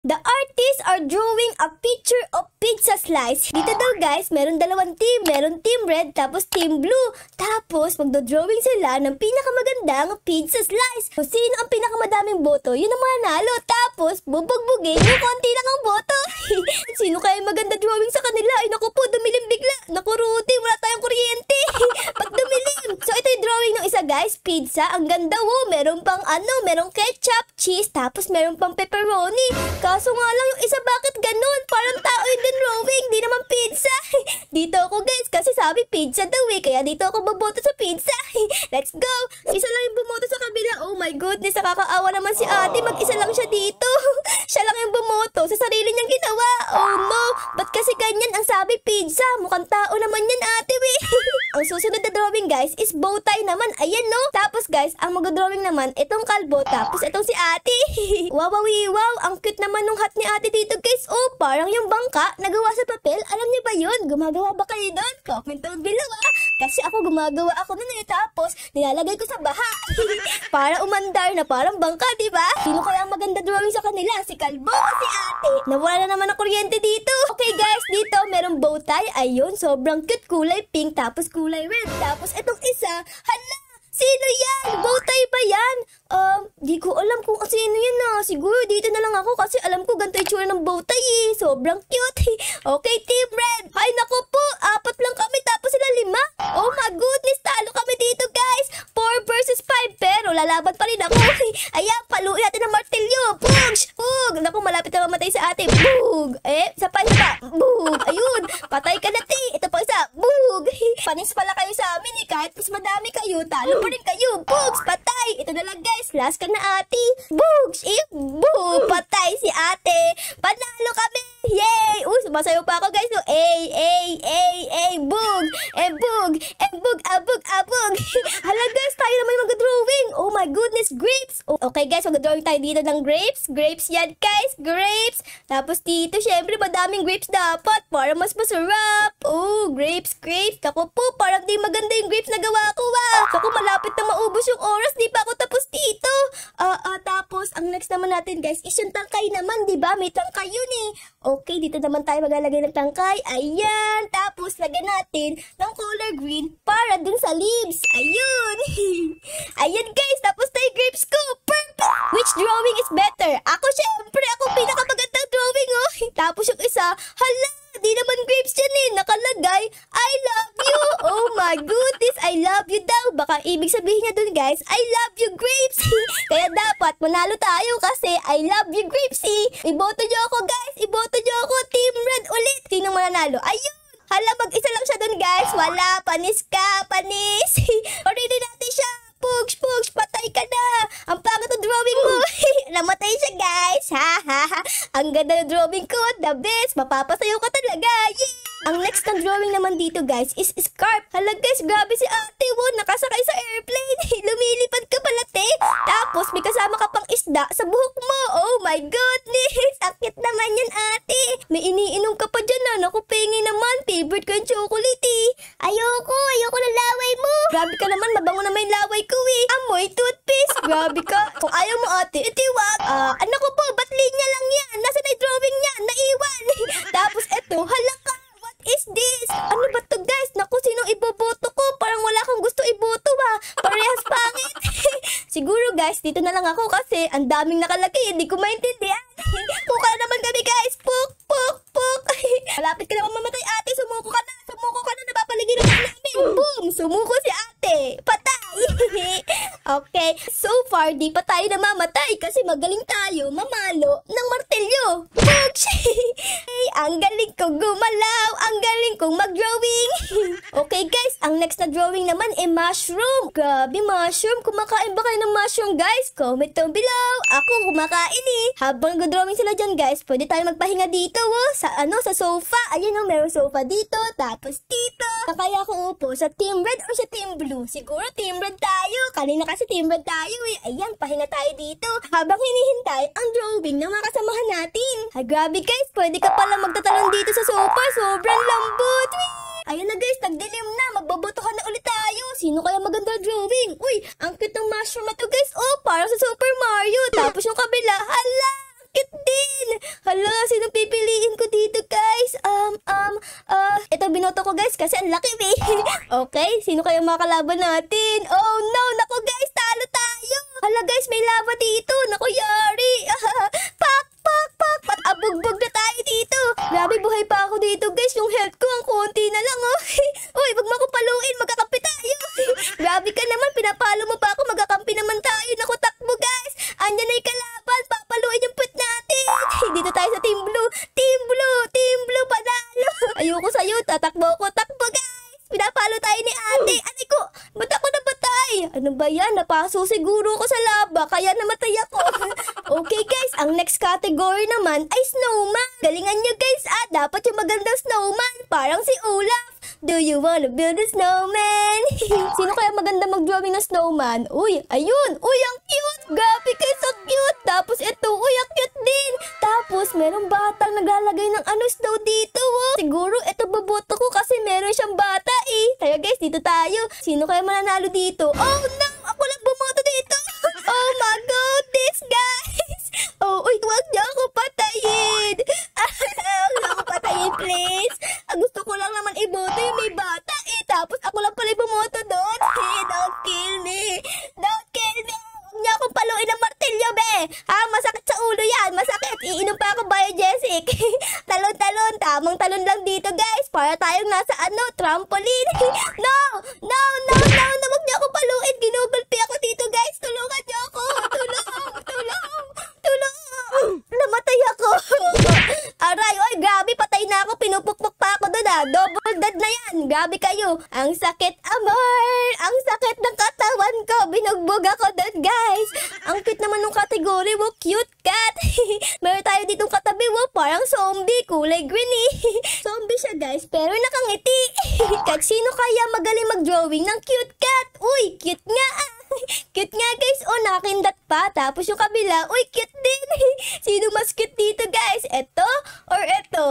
The artists are drawing a picture of pizza slice. Dito daw guys, meron dalawang team. Meron team red, tapos team blue. Tapos, magdo-drawing sila ng pinakamagandang pizza slice. Kung sino ang pinakamadaming boto, yun ang mananalo. Tapos, bubugbugin yung konti lang ang boto. Sino kaya maganda drawing sa kanila? Ay naku po, dumilim bigla. Naku Rudy, wala tayong kuryente. Pag dumilim. So, ito yung drawing ng isa guys, pizza. Ang ganda wo. Meron pang merong ketchup, cheese, tapos meron pang pepperoni. Kaso nga lang yung isa, bakit ganun? Parang tao yung drawing, di naman pizza. Dito ako guys, kasi sabi pizza daw eh. Kaya dito ako boboto sa pizza. Let's go! Isa lang yung bumoto sa kabila. Oh my goodness, nakakaawa naman si ate. Mag-isa lang siya dito. Siya lang yung bumoto sa sarili niyang ginawa. Oh no! Ba't kasi ganyan ang sabi pizza? Mukhang tao naman yan ate we. Ang susunod na drawing guys is bow tie naman. Ayan no? Tapos guys, ang mag-drawing naman, itong kalbo. Tapos itong si ate. Wow, wow, ang cute naman nung hat ni ate dito guys. Oh, parang yung bangka nagawa sa papel. Alam niyo ba yun? Gumagawa ba kayo doon? Comment down below Kasi ako gumagawa ako nun eh. Tapos nilalagay ko sa baha. Para umandar na parang bangka, di ba? Sino kaya ang maganda drawing sa kanila? Si kalbo o si ate? Nawala na naman ang kuryente dito. Okay guys, dito merong bow tie. Ayun, sobrang cute. Kulay pink tapos kulay red. Tapos itong isa, hala! Sino yan? Bow tie ba yan? Di ko alam kung sino yan Siguro dito na lang ako kasi alam ko ganito yung tsura ng bow tie eh. Sobrang cute. Okay, team red. Ay, naku po. 4 lang kami tapos sila 5. Oh my goodness, talo kami dito guys. 4 versus 5 pero lalaban pa rin ako. Ayan, paluin natin ng martilyo. Pugs! Pug! Naku, malapit na mamatay sa ate. Bug! Isa pa. Bug! Ayun, patay ka na ti. Ito pa isa. Bug! Panis pala kayo sa amin eh. Kahit mas madami kayo, talo pa rin kayo. Bugs! Patay! Ito na lang guys. Last ka na ate. Bugs! Bug! Patay si ate. Panalo kami! Yay! Sumasayo pa ako guys. Bug! Bug! Abug! Hala guys, tayo naman yung mag-drawing. Oh my goodness, grapes! Okay guys, mag-drawing tayo dito ng grapes. Grapes yan guys, grapes. Tapos dito, syempre, madaming grapes dapat para mas masarap. Oh, grapes. Ako po, parang di maganda yung grapes na gawa ko Ako, malapit na maubos yung oras. Di pa ako tapos dito. Tapos, ang next naman natin guys is yung tangkay naman, di ba? May tangkay yun eh. Okay, dito naman tayo maglalagay ng tangkay. Ayan. Tapos, lagyan natin ng color green para dun sa leaves. Ayun. Ayan guys. Tapos tayo grapes ko. Perfect. Which drawing is better? Ako syempre. Ako pinakamagandang drawing Tapos yung isa, hala. Di naman grapes yan eh. Nakalagay, I love you. Oh my goodness. I love you daw. Baka ibig sabihin niya dun guys, I love you grapes. Kaya dapat manalo tayo kasi I love you grapes Iboto nyo ako guys. Iboto nyo ako. Team red ulit. Sinong mananalo? Ayun. Hala, mag-isa lang siya dun guys. Wala. Panis ka. Panis. Orili natin siya. Pugs, patay ka na. Ang pangit ng drawing mo. Namatay siya guys. Ang ganda ng drawing ko. The best. Mapapasayo ka talaga. Yeah! Ang next na drawing naman dito guys is scarf. Hala guys, grabe si ate. Nakasakay sa airplane. Lumilipad ka pala te. Tapos may kasama ka pang isda sa buhok mo. Oh my goodness. Sakit naman yan ate. May iniinom ka pa dyan Naku, pengi naman. Favorite ko yung chocolate Ayoko ng laway mo. Grabe ka naman, mabango naman yung laway ko Amoy toothpaste. Grabe ka. Kung ayaw mo ate, itiwag. Anak ko po, ba't linya lang yan? Nasa na yung drawing niya? Naiwan. Tapos eto, halaka. Is this? Ano ba to guys? Naku, sinong iboboto ko? Parang wala kang gusto iboto Parehas pangit. Siguro guys, dito na lang ako kasi ang daming nakalagay. Hindi ko maintindihan. Puka naman kami guys. Puk. Malapit ka naman mamatay ate. Sumuko ka na. Napapaligiran ka namin. Boom! Sumuko si ate. Patay. Okay. So far, di pa tayo namamatay kasi magaling tayo mamalo ng martilyo. Pugs! Ang galing kong gumalaw. Ang galing kong mag-drawing. Okay guys, ang next na drawing naman ay mushroom. Grabe, mushroom. Kumakain ba kayo ng mushroom guys? Comment down below. Ako kumakain Habang nag-drawing sila dyan guys, pwede tayo magpahinga dito sa sofa. Ayan meron sofa dito. Tapos dito. Kaya ako upo sa team red or sa team blue. Siguro team red tayo. Kanina kasi team red tayo Ayan, pahinga tayo dito. Habang hinihintay ang drawing ng mga kasamahan natin. Ay, grabe guys, pwede ka pala magtatalon dito sa sofa. Sobrang lambot. Ayan na guys, nagdilim na. Magbobotohan na ulit tayo. Sino kaya maganda drawing? Uy, ang cute ng mushroom na to guys. Oh, parang sa Super Mario. Tapos yung kabila, hala, cute din. Hala, sino pipiliin ko dito, guys? Ito binoto ko, guys, kasi ang laki, eh. Okay, sino kaya makakalaban natin? Oh, no, nako, guys, talo tayo. Hala, guys, may lava dito. Nako, yari. Pak, pak, pak. Pag-abugbog na tayo dito. Grabe, buhay pa ako dito, guys. Yung health ko, ang konti na lang, oh. Uy, wag mo ko paluin. Magkakampi tayo. Grabe ka naman. Pinapalo mo pa ako. Magkakampi naman tayo. Naku, takbo, guys. Andyan na yung kalaban. Papaluin yung put natin. Dito tayo sa Team Blue. Team Blue. Team Blue, panalo. Ayoko sa'yo. Tatakbo ko. Takbo, guys. Pinapalo tayo ni ate. Ate ko, ba't ako nabatay? Ano ba yan? Napaso siguro ko sa laba, kaya namatay ako. Okay, guys, ang next category naman ay snowman. Galingan nyo, guys, dapat yung magandang snowman. Parang si Olaf. Do you wanna build a snowman? Sino kaya maganda mag-drawing ng snowman? Uy, ayun. Uy, ang cute. Grabe kayo, so cute. Tapos ito, uy, ang cute din. Tapos merong batang naglalagay ng snow dito, oh. Siguro ito boboto ko kasi meron siyang bata, eh. Kaya guys, dito tayo. Sino kaya mananalo dito? Oh no, ako lang bumoto dito. Oh my goodness, guys. Oh, uy, huwag niyo ako patayin. Huwag niyo ako patayin, please. Gusto ko lang naman iboto yung may bata, eh. Tapos ako lang pala bumoto doon. Hey, don't kill me. Don't kill me. Huwag niyo akong paluin ng martilyo, be. Masakit sa ulo yan. Masakit. Iinom pa ako biogesic. Talon-talon. Tamang talon lang dito, guys. Para tayong nasa trampoline. No! No! No! No! No! Huwag niyo ako paluin. Ginugulpi ako dito, guys. Tulungan niyo ako. Tulong! Tulong! Tulong! Namatay ako. Aray, oy, grabe. Patay na ako. Pinupukpok pa ako doon, Double dead na yan. Grabe kayo. Ang sakit, amor. Ang sakit ng katawan ko. Binugbog ako doon, guys. Ang cute naman ng kategory, wo. Cute cat. Meron tayo ditong katabi, wo. Parang zombie. Kulay green, eh. Zombie siya, guys. Pero nakangiti. Kat sino kaya magaling mag-drawing ng cute cat? Uy, cute nga. Cute nga, guys. Oh, nakakindat pa. Tapos yung kabila, uy, cute din. Sino mas cute dito, guys? Eto or eto?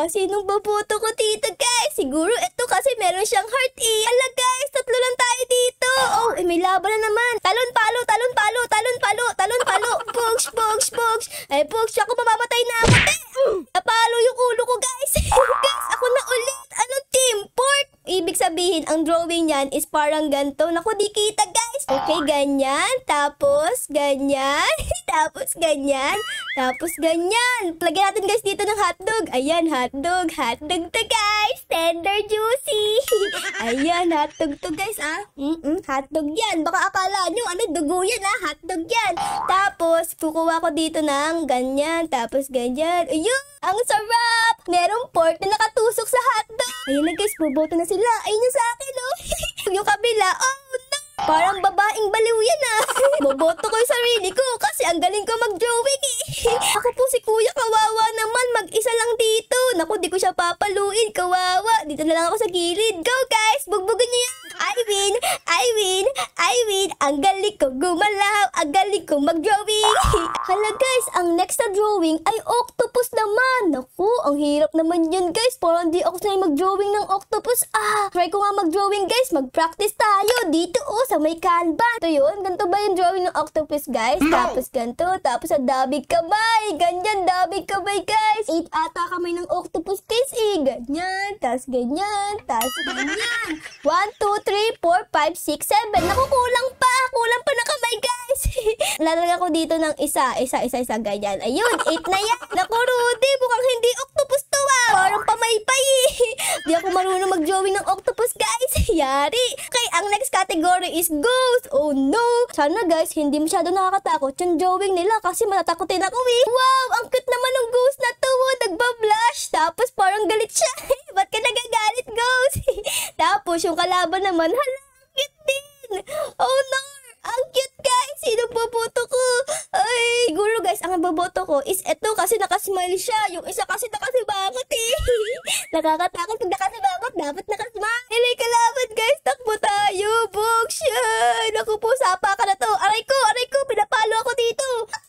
Sinong babuto ko dito, guys? Siguro eto kasi meron siyang heart, eh. Ala, guys, tatlo lang tayo dito. Oh, may laban na naman. Talon, palo, talon, palo, talon, palo, talon, palo. Pugs, pugs, pugs. Ay, pugs, ako mamamatay na ako. Napalo yung ulo ko, guys. Guys, ako na ulit. Anong team? Port? Ibig sabihin, ang drawing niyan is parang ganito. Naku, di kita, guys. Okay, ganyan. Tapos, ganyan. Tapos, ganyan. Tapos, ganyan. Lagyan natin, guys, dito ng hotdog. Ayan, hotdog. Hotdog to, guys. Tender, juicy. Ayan, hotdog to, guys, hotdog yan. Baka akala nyo, dugo yan, hotdog yan. Tapos, kukuha ko dito ng ganyan. Tapos, ganyan. Ayun, ang sarap. Merong pork na nakatusok sa hotdog. Ayun na, guys, boboto na sila. Ayun yung sa akin, oh. Yung kabila, oh, no. Parang babaeng baliw yan, Boboto ko yung sarili ko kasi ang galing ko mag-drawing, eh. Ako po si Kuya, kawawa naman. Mag-isa lang dito. Naku, di ko siya papaluin. Kawawa. Dito na lang ako sa gilid. Go, guys. Bugbugin niyo yan. I win. I win. I win. Ang galing ko gumalaw. Ang galing ko mag-drawing. Hala, guys. Ang next na drawing ay octopus naman. Naku, ang hirap naman yun, guys. Parang di ako sanay mag-drawing ng octopus. Try ko nga mag-drawing, guys. Mag-practice tayo. Dito, sa may Canva. Ito yun. Ganito ba yung drawing ng octopus, guys? Tapos ganito. Tapos sa dabig kamay. Ganyan, dabig kamay, guys. 8 ata kamay ng octopus, guys, eh. Ganyan. Tapos ganyan. Tapos ganyan. 1, 2, 3, 4, 5, 6, 7. Naku, kulang pa. Kulang pa na kamay, guys. Lalagyan ko dito ng isa, ganyan. Ayun, 8 na yan. Naku, Rudy, mukhang hindi octopus to, Parang pamaypay, eh. Di ako marunong mag-drawing ng octopus, guys. Yari. Okay, ang next category is ghost. Oh, no. Sana, guys, hindi masyado nakakatakot yung drawing nila kasi matatakotin ako, eh. Wow, ang cute naman ng ghost na to. Nagbablush. Tapos parang galit siya. Ba't ka nagagalit, ghost? Tapos yung kalaban naman, hala, cute din. Oh, no. Ang cute, guys. Sino boboto ko? Ay, siguro, guys, ang boboto ko is eto kasi nakasmile siya. Yung isa kasi nakasibangot, eh. Nakakatakot pag nakasibangot. Dapat nakasmile. Hilay kalaban, guys. Takbo tayo. Booksyan. Naku po, sapa ka na to. Aray ko. Pinapalo ako dito.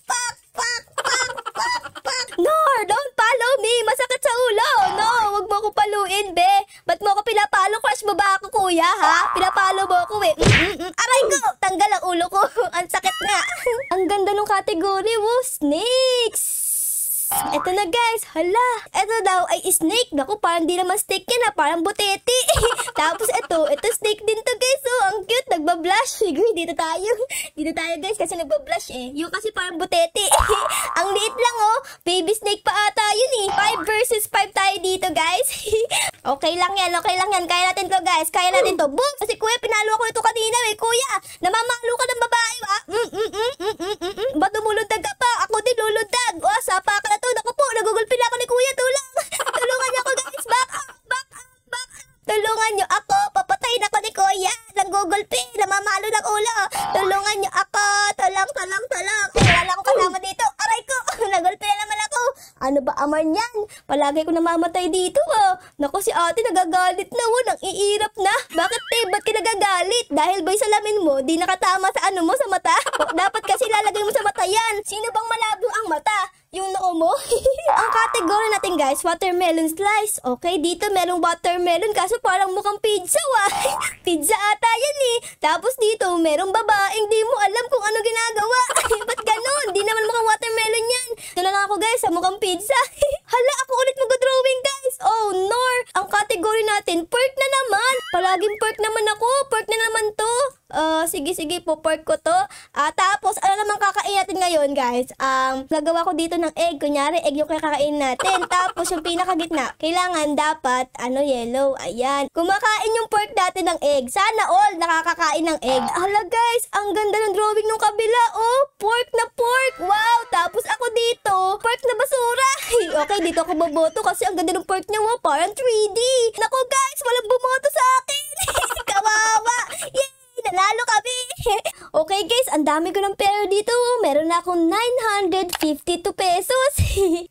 Pak, pak, pak, pak, pak. No, don't follow me. Masakit sa ulo. No, wag mo ko paluin, be. Ba't mo ako pinapalo? Crush mo ba ako, kuya, ha? Pinapalo mo ako, eh. Aray ko. Tanggal ang ulo ko. Ang sakit nga. Ang ganda ng category, snakes. Eto na guys, hala. Eto daw ay snake. Naku, parang di naman snake yan ha, parang butete. Tapos ito snake din to guys. Oh, ang cute, nagbablush. Sige, dito tayo. Dito tayo guys kasi nagbablush eh. Yung kasi parang butete. Ang liit lang oh. Baby snake pa ata yun eh. 5 versus 5 tayo dito guys. Okay lang yan, okay lang yan. Kaya natin to guys, kaya natin to. Boom! Kasi kuya, pinalo ako ito kanina eh. Kuya, namamalo ka ng babae ha? Ba't lumulundag ka pa? Ako din lulundag. O, sapa ka na to. Naku po, nagugulpin ako ni kuya. Tulungan niyo ako guys. Back up. Tulungan niyo ako. Papatayin ako ni kuya. Nanggugulpi. Namamalo ng ulo. Tulungan niyo ako. Talang. Wala lang ako kasama dito. Aray ko. Nagulpi na naman ako. Ano ba aman yan? Palagi ko namamatay dito ah. Naku, si ate nagagalit na. Nang iirap na. Bakit ba't ka nagagalit? Dahil ba'y salamin mo, di nakatama sa ano mo, sa mata? O, dapat kasi lalagay mo sa mata yan. Sino bang malabo ang mata? Yung noo mo? Ang category natin guys, watermelon slice. Okay, dito merong watermelon kaso parang mukhang pizza Pizza ata yan eh. Tapos dito merong babaeng di mo alam kung ano ginagawa. Ba't ganun? Di naman mukhang watermelon yan. Ito na lang ako guys, sa mukhang pizza. Hala, ako ulit mag-drawing guys. Oh, nor. Ang category natin, pork na naman. Palaging pork naman ako. Pork na naman to. Sige po, pork ko to. Tapos, ano naman kakain natin ngayon, guys? Gagawa ko dito ng egg. Kunyari, egg yung kakain natin. Tapos, yung pinakagitna, kailangan dapat, yellow. Ayan. Kumakain yung pork natin ng egg. Sana all nakakakain ng egg. Hala, guys, ang ganda ng drawing ng kabila. Oh, pork na pork. Wow. Tapos, ako dito, pork na basura. Okay, dito ako boboto kasi ang ganda ng pork niya. Wow, parang 3D. Naku, guys, walang bumoto sa akin. Kawawa. Yay! Nanalo kami! Okay guys, ang dami ko ng pera dito. Meron na akong 952 pesos.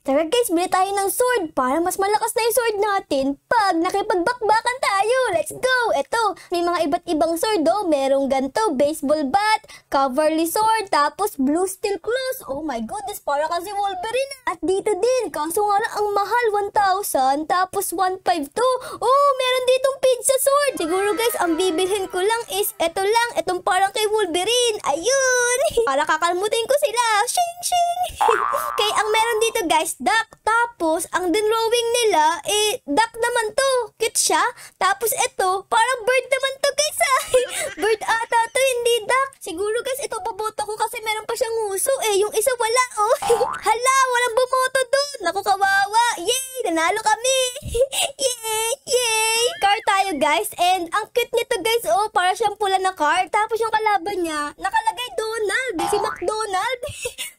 Tara guys, bili tayo ng sword para mas malakas na yung sword natin pag nakipagbakbakan tayo. Let's go! Eto, may mga iba't ibang sword oh. Merong ganto, baseball bat, cavalry sword, tapos blue steel claws. Oh my goodness, para kasi Wolverine. At dito din, kaso nga lang ang mahal, 1,000, tapos 152. Oh, meron ditong pizza sword. Siguro guys, ang bibilhin ko lang is eto lang, itong parang kay Wolverine. Ayun! Para kakalmutin ko sila. Shing, shing! Okay, ang meron dito guys, duck. Tapos, ang drawing nila, duck naman to. Cute siya. Tapos ito, parang bird naman to guys Bird ata to, hindi duck. Siguro guys, ito boboto ko kasi meron pa siyang nguso Yung isa wala oh. Hala, walang bumoto dun. Naku, kawawa. Yay! Nanalo kami. Yay! Car tayo guys. And ang cute nito guys, oh, para siyang pula na car. Tapos yung kalaban niya, nakalagay Donald. Si McDonald.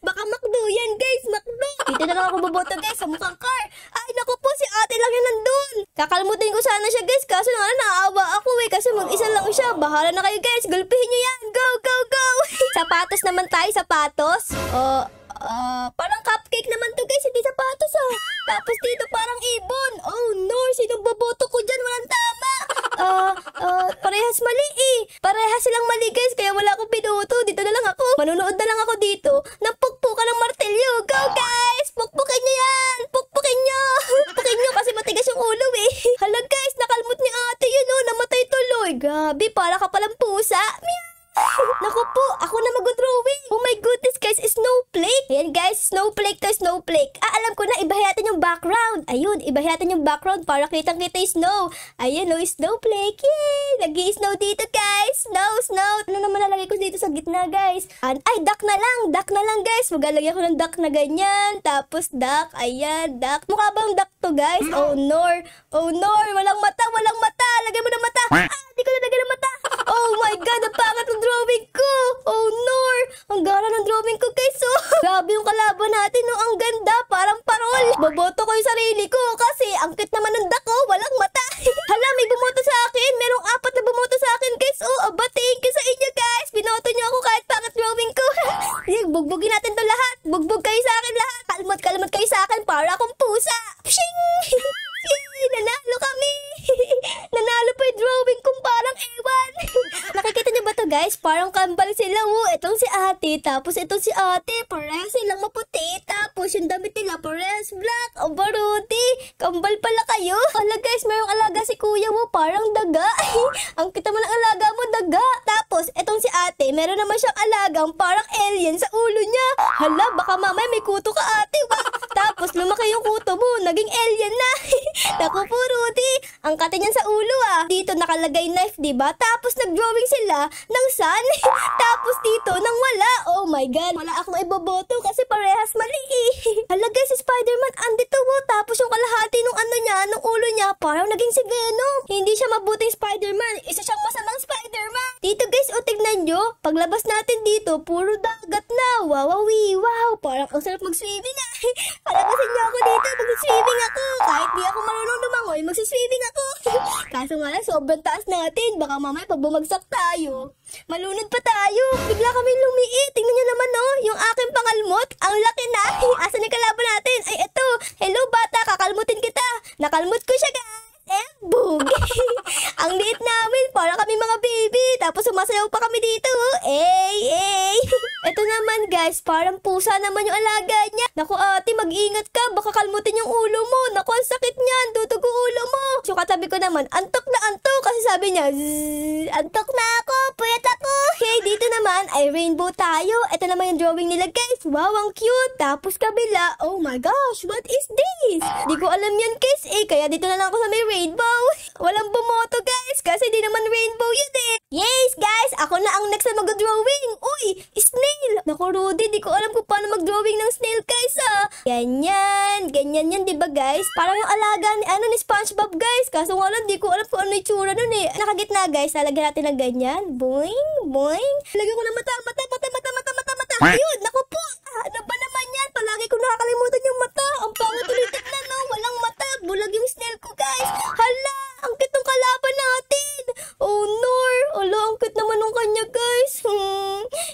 Baka McDo yan guys, McDo. Dito na lang ako boboto guys sa mukhang car. Ay naku po, si ate lang yan nandun. Kakalmutin ko sana siya guys, kaso naawa ako kasi mag-isa lang siya. Bahala na kayo guys, gulpihin nyo yan. Go! Sapatos naman tayo, sapatos. Parang cupcake naman to guys, hindi sapatos Tapos dito parang ibon. Oh no, sinong boboto ko dyan? Walang tama. Parehas mali Parehas silang mali guys, kaya wala akong pinuto. Dito na lang ako. Manunood na lang ako dito ng pukpukan ng martilyo. Go guys! Pukpukin nyo yan! Pukpukin nyo kasi matigas yung ulo Hala guys, nakalmot ni ate yun namatay tuloy. Grabe, para ka palang pusa. Meow! Naku po, ako na mag-drawing. Oh my goodness guys, snowflake. Ayan guys, snowflake to snowflake. Alam ko na, ibahin natin yung background. Ayun, ibahin natin yung background para kitang-kita yung snow. Ayun snowflake. Yay! Nag-i-snow dito guys. Snow. Ano naman lalagay ko dito sa gitna guys? Ay, duck na lang guys. Maglalagay ako ng duck na ganyan. Tapos duck, ayan, duck. Mukha bang duck to guys? Oh nor, walang mata. Lagay mo ng mata. Di ko nalagay ng mata. Oh my god, ang pangat ng drawing ko. Oh nor, ang gara ng drawing ko guys Grabe yung kalaban natin ang ganda, parang parol. Boboto ko yung sarili ko kasi ang cute naman ng duck walang mata. Hala, may bumoto sa akin. Merong 4 na bumoto sa akin guys. Thank you sa inyo guys. Binoto niyo ako kahit pangat drawing ko. Bugbugin natin to lahat. Bugbog kayo sa akin lahat. Kalmot kayo sa akin para akong pusa. Pshing! Nanalo kami. Nanalo pa yung drawing kong parang ewan. Nakikita niyo ba to guys? Parang kambal sila Itong si ate, tapos itong si ate. Parehas silang maputi. Tapos yung damit nila parehas black. Barudi. Kambal pala kayo. Hala guys, mayroong alaga si kuya parang daga. Ang kita mo ng alaga mo, daga. Tapos itong si ate, meron naman siyang alagang parang alien sa ulo niya. Hala, baka mamaya may kuto ka ate. Tapos naging alien na. Naku po, Rudy. Ang kate niyan sa ulo Dito nakalagay knife, diba? Tapos nag-drawing sila ng sun. Tapos dito, nang wala. Oh my God. Wala akong iboboto kasi parehas mali Hala guys, si Spider-Man andito Tapos yung kalahati nung ano niya, nung ulo niya, parang naging si Venom. Hindi siya mabuting Spider-Man. Isa siyang masamang Spider-Man. Dito guys, tignan nyo. Paglabas natin dito, puro dagat na. Wow. Parang ang sarap mag-swimming Palabasin niyo ako dito, mag-swimming ako. Kahit di ako marunong lumangoy, mag-swimming ako. Kaso nga lang, sobrang taas natin. Baka mamaya pag bumagsak tayo, malunod pa tayo. Bigla kami lumiit. Tingnan niyo naman yung aking pangalmot. Ang laki na. Asan yung kalaban natin? Ay, eto. Hello bata, kakalmutin kita. Nakalmot ko siya guys. Bug. Ang liit namin, para kami mga baby. Tapos sumasayaw pa kami dito. Ito naman guys, parang pusa naman yung alaga niya. Naku ate, mag-ingat ka. Baka kalmutin yung ulo mo. Naku, ang sakit niyan. Tutugo ulo mo. So katabi ko naman, antok na antok. Kasi sabi niya, antok na ako. Puyat ako. Hey, dito naman ay rainbow tayo. Ito naman yung drawing nila guys. Wow, ang cute. Tapos kabila, oh my gosh, what is this? Di ko alam yan guys kaya dito na lang ako sa may rainbow. Walang bumoto guys, kasi di naman rainbow yun Yes guys, ako na ang next na mag-drawing. Uy, snail. Naku Rudy, di ko alam kung paano mag-drawing ng snail guys Ganyan yan, diba guys? Parang yung alaga ni SpongeBob guys. Kaso nga lang, di ko alam kung ano yung tsura nun Nakagitna guys, lalagyan natin ng ganyan. Boing. Lagyan ko ng mata. Ayun, naku po. Ano ba naman yan? Palagi ko nakakalimutan yung mata. Ang pangit ulit tignan walang mata. Bulag yung snail ko guys. Hala, ang cute ng kalaban natin. Oh no. Hala, ang cute naman ng kanya guys.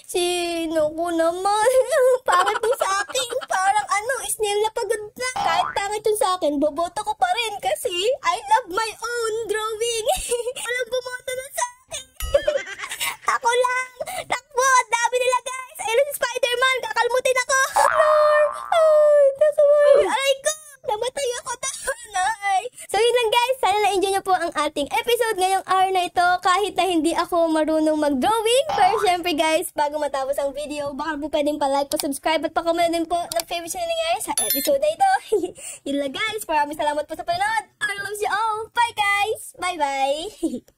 Sino ko naman? Pangit yung sa akin. Parang snail na pagod na. Kahit pangit yung sa akin, boboto ko pa rin kasi I love my own drawing. Walang bumoto na sa akin. Ako lang. Takbo, ang dami nila guys. Ayun si Spider-Man, kakalmutin ako. Aray ko, namatay ako So yun lang guys, sana na-enjoy nyo po ang ating episode ngayong hour na ito kahit na hindi ako marunong mag-drawing. Pero syempre guys, bago matapos ang video, baka po pwedeng pa-like, pa-subscribe at pa-comment din po ng favorite channel nangyayari sa episode na ito. Yun lang guys, maraming salamat po sa panonood. I love you all. Bye guys! Bye-bye!